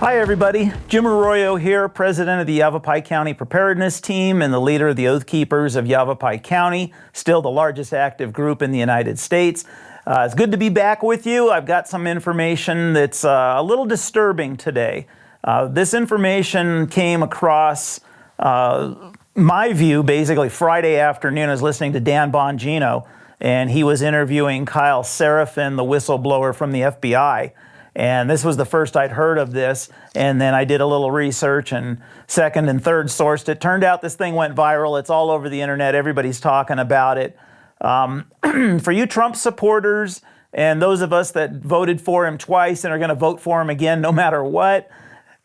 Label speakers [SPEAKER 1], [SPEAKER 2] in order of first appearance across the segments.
[SPEAKER 1] Hi everybody, Jim Arroyo here, President of the Yavapai County Preparedness Team and the leader of the Oath Keepers of Yavapai County, still the largest active group in the United States. It's good to be back with you. I've got some information that's a little disturbing today. This information came across my view basically Friday afternoon. I was listening to Dan Bongino, and he was interviewing Kyle Seraphin, the whistleblower from the FBI. And this was the first I'd heard of this, and then I did a little research and second and third sourced it. Turned out this thing went viral. It's all over the internet. Everybody's talking about it. For you Trump supporters and those of us that voted for him twice and are going to vote for him again no matter what,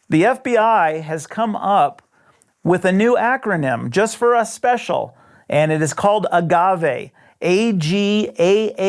[SPEAKER 1] the FBI has come up with a new acronym just for us special, and it is called AGAAVE. AGAAVE.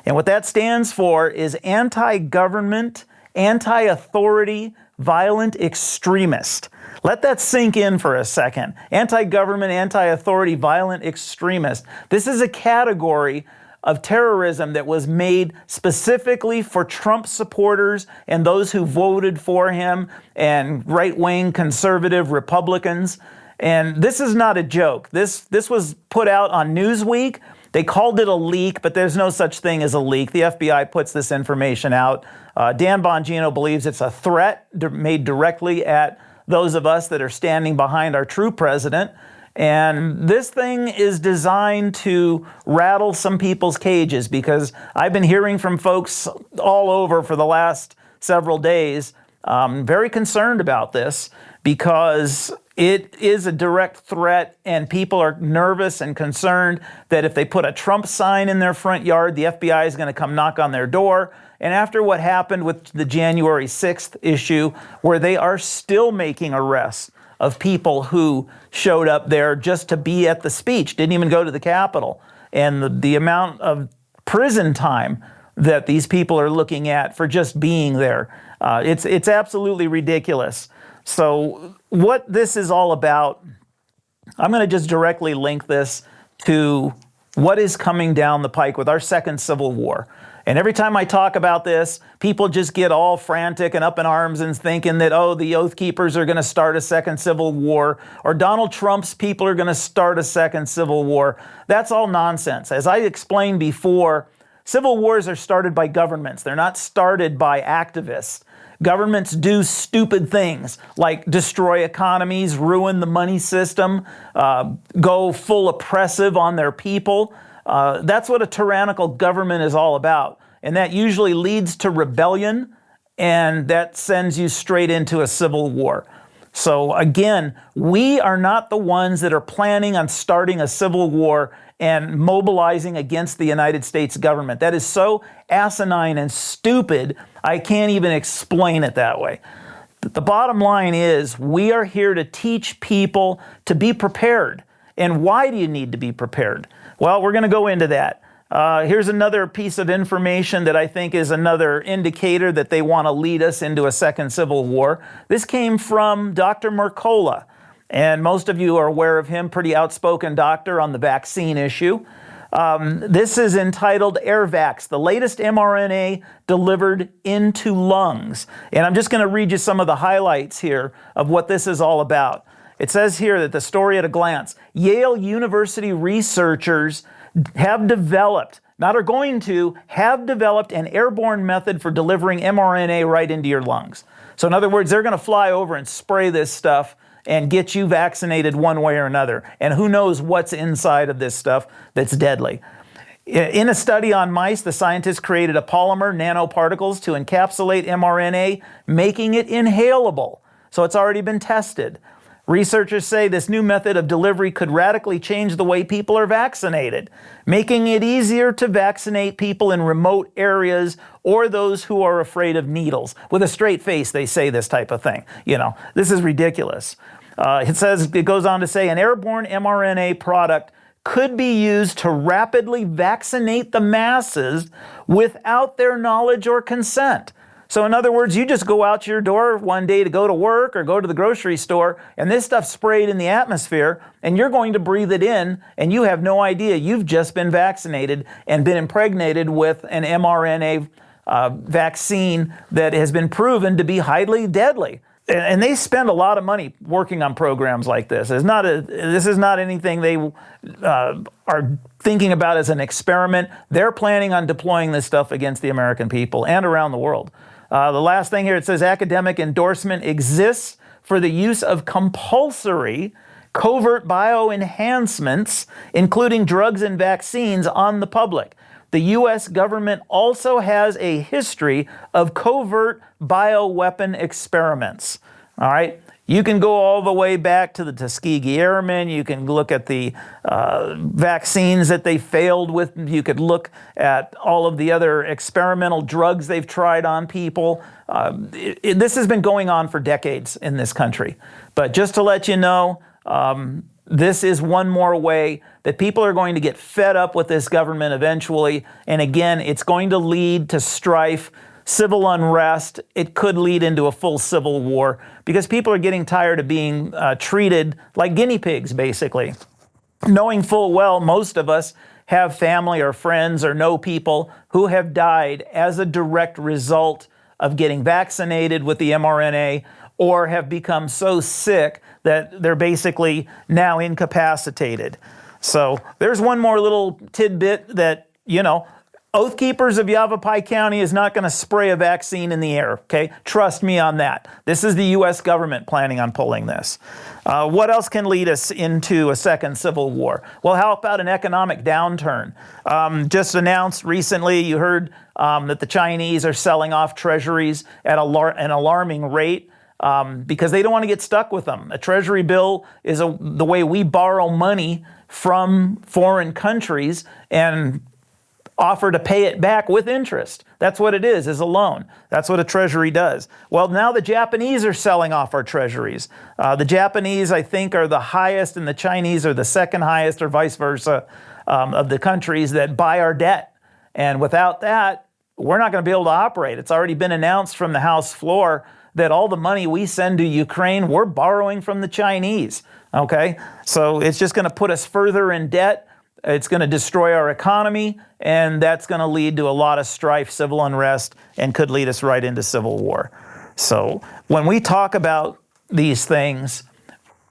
[SPEAKER 1] And what that stands for is anti-government, anti-authority, violent extremist. Let that sink in for a second. Anti-government, anti-authority, violent extremist. This is a category of terrorism that was made specifically for Trump supporters and those who voted for him and right-wing conservative Republicans. And this is not a joke. This was put out on Newsweek. They called it a leak, but there's no such thing as a leak. The FBI puts this information out. Dan Bongino believes it's a threat made directly at those of us that are standing behind our true president. And this thing is designed to rattle some people's cages, because I've been hearing from folks all over for the last several days, very concerned about this, because it is a direct threat, and people are nervous and concerned that if they put a Trump sign in their front yard, the FBI is going to come knock on their door. And after what happened with the January 6th issue, where they are still making arrests of people who showed up there just to be at the speech, didn't even go to the Capitol, and the amount of prison time that these people are looking at for just being there, it's absolutely ridiculous. So what this is all about, I'm going to just directly link this to what is coming down the pike with our second Civil War. And every time I talk about this, people just get all frantic and up in arms and thinking that, oh, the Oath Keepers are going to start a second Civil War, or Donald Trump's people are going to start a second Civil War. That's all nonsense. As I explained before, civil wars are started by governments. They're not started by activists. Governments do stupid things like destroy economies, ruin the money system, go full oppressive on their people. That's what a tyrannical government is all about. And that usually leads to rebellion, and that sends you straight into a civil war. So again, we are not the ones that are planning on starting a civil war and mobilizing against the United States government. That is so asinine and stupid, I can't even explain it that way. The bottom line is, we are here to teach people to be prepared. And why do you need to be prepared? Well, we're going to go into that. Here's another piece of information that I think is another indicator that they want to lead us into a second civil war. This came from Dr. Mercola. And most of you are aware of him, pretty outspoken doctor on the vaccine issue. This is entitled AirVax, the latest mRNA delivered into lungs. And I'm just going to read you some of the highlights here of what this is all about. It says here that the story at a glance, Yale University researchers have developed an airborne method for delivering mRNA right into your lungs. So in other words, they're going to fly over and spray this stuff and get you vaccinated one way or another. And who knows what's inside of this stuff that's deadly. In a study on mice, the scientists created a polymer, nanoparticles, to encapsulate mRNA, making it inhalable. So it's already been tested. Researchers say this new method of delivery could radically change the way people are vaccinated, making it easier to vaccinate people in remote areas or those who are afraid of needles. With a straight face, they say this type of thing. You know, this is ridiculous. It goes on to say an airborne mRNA product could be used to rapidly vaccinate the masses without their knowledge or consent. So in other words, you just go out your door one day to go to work or go to the grocery store, and this stuff's sprayed in the atmosphere, and you're going to breathe it in, and you have no idea you've just been vaccinated and been impregnated with an mRNA vaccine that has been proven to be highly deadly. And they spend a lot of money working on programs like this. This is not anything they are thinking about as an experiment. They're planning on deploying this stuff against the American people and around the world. The last thing here, it says academic endorsement exists for the use of compulsory covert bioenhancements, including drugs and vaccines, on the public. The U.S. government also has a history of covert bioweapon experiments. All right? You can go all the way back to the Tuskegee Airmen. You can look at the vaccines that they failed with. You could look at all of the other experimental drugs they've tried on people. This has been going on for decades in this country. But just to let you know, this is one more way that people are going to get fed up with this government eventually. And again, it's going to lead to strife, civil unrest. It could lead into a full civil war because people are getting tired of being treated like guinea pigs, basically. Knowing full well most of us have family or friends or know people who have died as a direct result of getting vaccinated with the mRNA or have become so sick that they're basically now incapacitated. So there's one more little tidbit that, Oath Keepers of Yavapai County is not going to spray a vaccine in the air, okay? Trust me on that. This is the U.S. government planning on pulling this. What else can lead us into a second civil war? Well, how about an economic downturn? Just announced recently, you heard that the Chinese are selling off treasuries at an alarming rate. Because they don't want to get stuck with them. A treasury bill is the way we borrow money from foreign countries and offer to pay it back with interest. That's what it is a loan. That's what a treasury does. Well, now the Japanese are selling off our treasuries. The Japanese, I think, are the highest and the Chinese are the second highest or vice versa of the countries that buy our debt. And without that, we're not going to be able to operate. It's already been announced from the House floor that all the money we send to Ukraine, we're borrowing from the Chinese, okay? So it's just going to put us further in debt. It's going to destroy our economy, and that's going to lead to a lot of strife, civil unrest, and could lead us right into civil war. So when we talk about these things,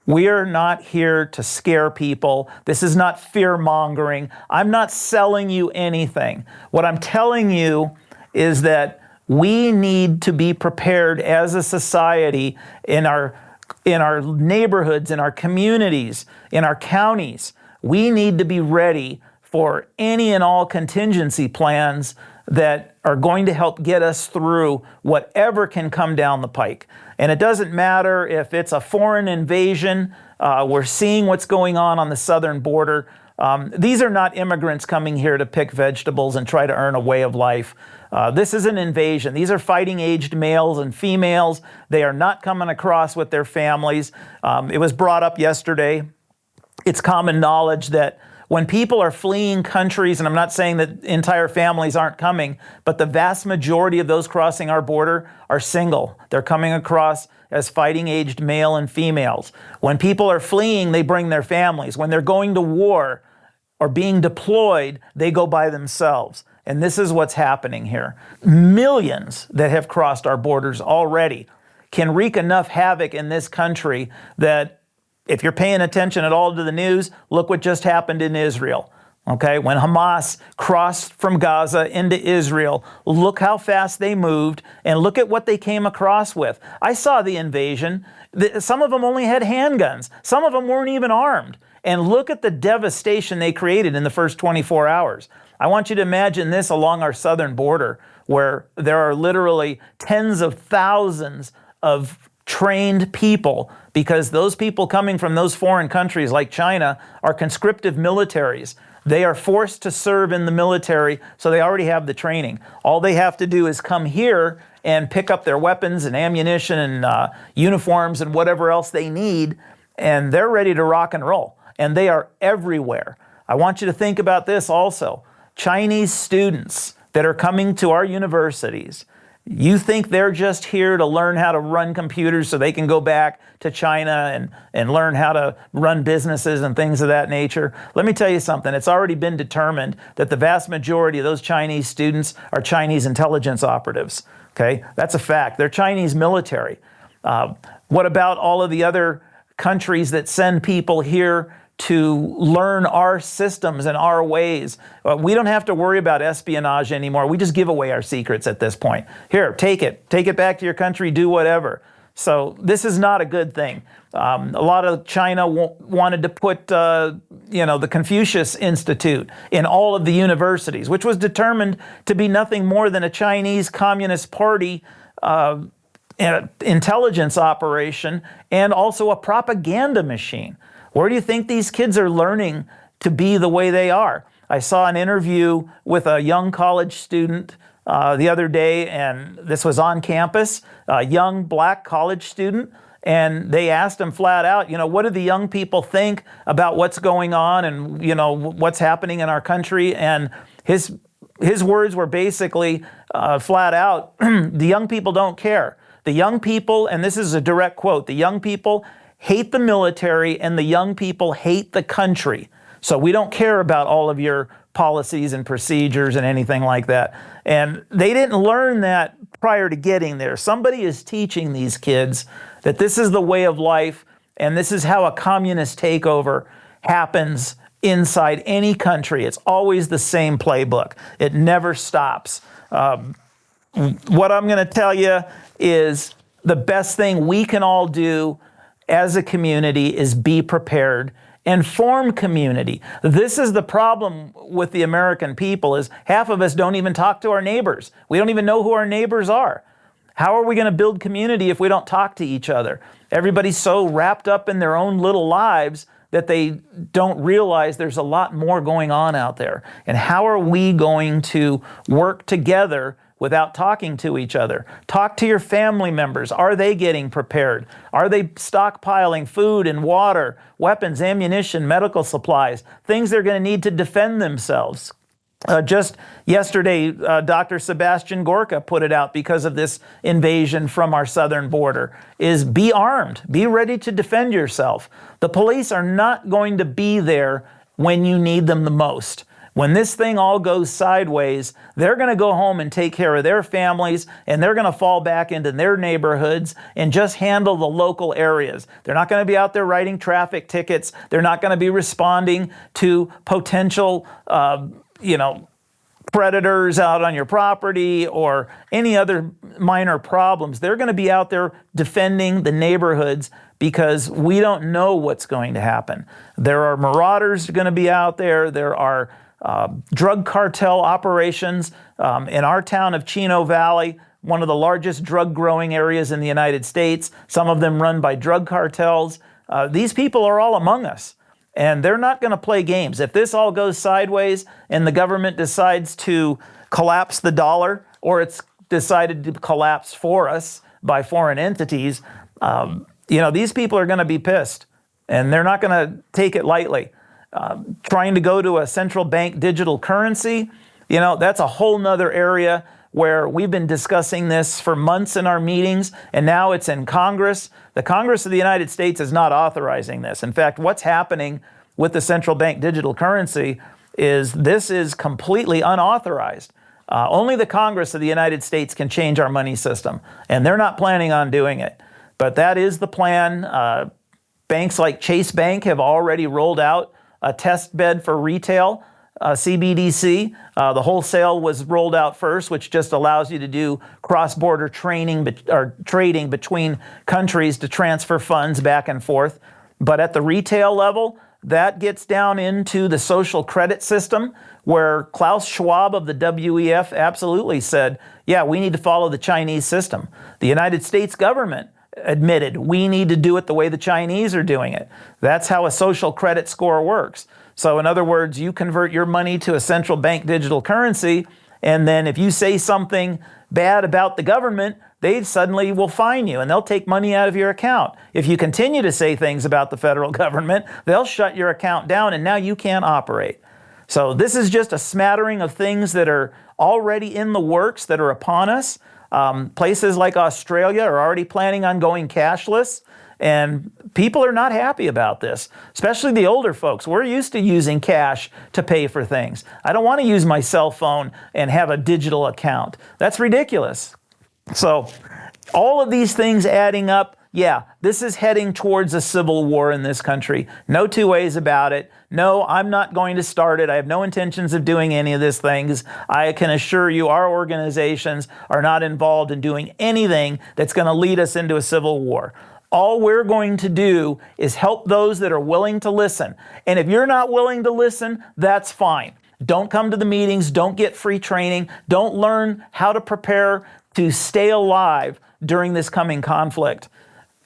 [SPEAKER 1] we are not here to scare people. This is not fear-mongering. I'm not selling you anything. What I'm telling you is that we need to be prepared as a society in our neighborhoods, in our communities, in our counties. We need to be ready for any and all contingency plans that are going to help get us through whatever can come down the pike. And it doesn't matter if it's a foreign invasion. We're seeing what's going on the southern border. These are not immigrants coming here to pick vegetables and try to earn a way of life. This is an invasion. These are fighting-aged males and females. They are not coming across with their families. It was brought up yesterday. It's common knowledge that when people are fleeing countries, and I'm not saying that entire families aren't coming, but the vast majority of those crossing our border are single. They're coming across as fighting-aged male and females. When people are fleeing, they bring their families. When they're going to war or being deployed, they go by themselves. And this is what's happening here. Millions that have crossed our borders already can wreak enough havoc in this country that if you're paying attention at all to the news, look what just happened in Israel. Okay, when Hamas crossed from Gaza into Israel, look how fast they moved and look at what they came across with. I saw the invasion. Some of them only had handguns. Some of them weren't even armed. And look at the devastation they created in the first 24 hours. I want you to imagine this along our southern border where there are literally tens of thousands of trained people, because those people coming from those foreign countries like China are conscriptive militaries. They are forced to serve in the military, so they already have the training. All they have to do is come here and pick up their weapons and ammunition and uniforms and whatever else they need, and they're ready to rock and roll. And they are everywhere. I want you to think about this also. Chinese students that are coming to our universities, You think they're just here to learn how to run computers so they can go back to China and learn how to run businesses and things of that nature? Let me tell you something. It's already been determined that the vast majority of those Chinese students are Chinese intelligence operatives. Okay, that's a fact. They're Chinese military. What about all of the other countries that send people here to learn our systems and our ways? We don't have to worry about espionage anymore. We just give away our secrets at this point. Here, take it back to your country, do whatever. So this is not a good thing. A lot of China wanted to put, the Confucius Institute in all of the universities, which was determined to be nothing more than a Chinese Communist Party intelligence operation and also a propaganda machine. Where do you think these kids are learning to be the way they are? I saw an interview with a young college student the other day, and this was on campus, a young black college student, and they asked him flat out, what do the young people think about what's going on and, what's happening in our country? And his words were basically flat out, the young people don't care. The young people, and this is a direct quote, the young people hate the military and the young people hate the country. So we don't care about all of your policies and procedures and anything like that. And they didn't learn that prior to getting there. Somebody is teaching these kids that this is the way of life and this is how a communist takeover happens inside any country. It's always the same playbook. It never stops. What I'm going to tell you is the best thing we can all do as a community is be prepared and form community. This is the problem with the American people is half of us don't even talk to our neighbors. We don't even know who our neighbors are. How are we going to build community if we don't talk to each other? Everybody's so wrapped up in their own little lives that they don't realize there's a lot more going on out there. And how are we going to work together without talking to each other? Talk to your family members. Are they getting prepared? Are they stockpiling food and water, weapons, ammunition, medical supplies, things they're going to need to defend themselves? Just yesterday, Dr. Sebastian Gorka put it out because of this invasion from our southern border, is be armed, be ready to defend yourself. The police are not going to be there when you need them the most. When this thing all goes sideways, they're going to go home and take care of their families, and they're going to fall back into their neighborhoods and just handle the local areas. They're not going to be out there writing traffic tickets. They're not going to be responding to potential, predators out on your property or any other minor problems. They're going to be out there defending the neighborhoods because we don't know what's going to happen. There are marauders going to be out there. There are drug cartel operations in our town of Chino Valley, one of the largest drug growing areas in the United States, some of them run by drug cartels. These people are all among us, and they're not going to play games. If this all goes sideways and the government decides to collapse the dollar, or it's decided to collapse for us by foreign entities, these people are going to be pissed, and they're not going to take it lightly. Trying to go to a central bank digital currency, that's a whole nother area where we've been discussing this for months in our meetings, and now it's in Congress. The Congress of the United States is not authorizing this. In fact, what's happening with the central bank digital currency is this is completely unauthorized. Only the Congress of the United States can change our money system, and they're not planning on doing it. But that is the plan. Banks like Chase Bank have already rolled out a test bed for retail, CBDC. The wholesale was rolled out first, which just allows you to do cross-border trading between countries to transfer funds back and forth. But at the retail level, that gets down into the social credit system, where Klaus Schwab of the WEF absolutely said, yeah, we need to follow the Chinese system. The United States government admitted we need to do it the way the Chinese are doing it. That's how a social credit score works. So in other words, you convert your money to a central bank digital currency, and then if you say something bad about the government, they suddenly will fine you and they'll take money out of your account. If you continue to say things about the federal government, they'll shut your account down and now you can't operate. So this is just a smattering of things that are already in the works, that are upon us. Places like Australia are already planning on going cashless, and people are not happy about this, especially the older folks. We're used to using cash to pay for things. I don't want to use my cell phone and have a digital account. That's ridiculous. So all of these things adding up, yeah, this is heading towards a civil war in this country. No two ways about it. No, I'm not going to start it. I have no intentions of doing any of these things. I can assure you our organizations are not involved in doing anything that's going to lead us into a civil war. All we're going to do is help those that are willing to listen. And if you're not willing to listen, that's fine. Don't come to the meetings. Don't get free training. Don't learn how to prepare to stay alive during this coming conflict.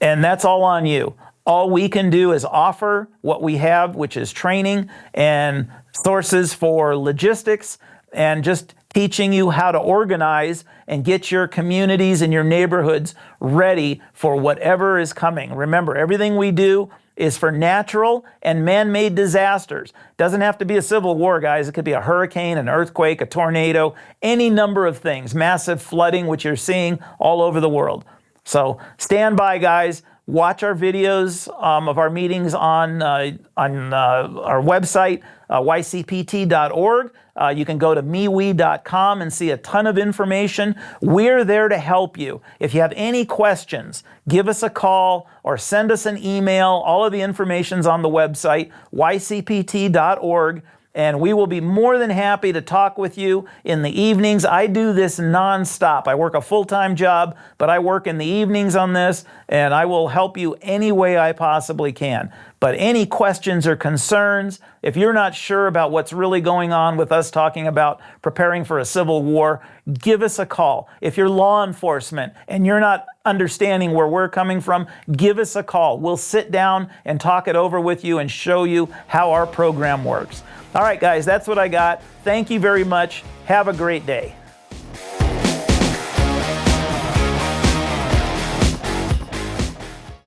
[SPEAKER 1] And that's all on you. All we can do is offer what we have, which is training and sources for logistics and just teaching you how to organize and get your communities and your neighborhoods ready for whatever is coming. Remember, everything we do is for natural and man-made disasters. Doesn't have to be a civil war, guys. It could be a hurricane, an earthquake, a tornado, any number of things, massive flooding, which you're seeing all over the world. So stand by, guys. Watch our videos of our meetings on our website, ycpt.org. You can go to MeWe.com and see a ton of information. We're there to help you. If you have any questions, give us a call or send us an email. All of the information's on the website, ycpt.org. And we will be more than happy to talk with you in the evenings. I do this nonstop. I work a full-time job, but I work in the evenings on this, and I will help you any way I possibly can. But any questions or concerns, if you're not sure about what's really going on with us talking about preparing for a civil war, give us a call. If you're law enforcement and you're not understanding where we're coming from, give us a call. We'll sit down and talk it over with you and show you how our program works. All right, guys, that's what I got. Thank you very much. Have a great day.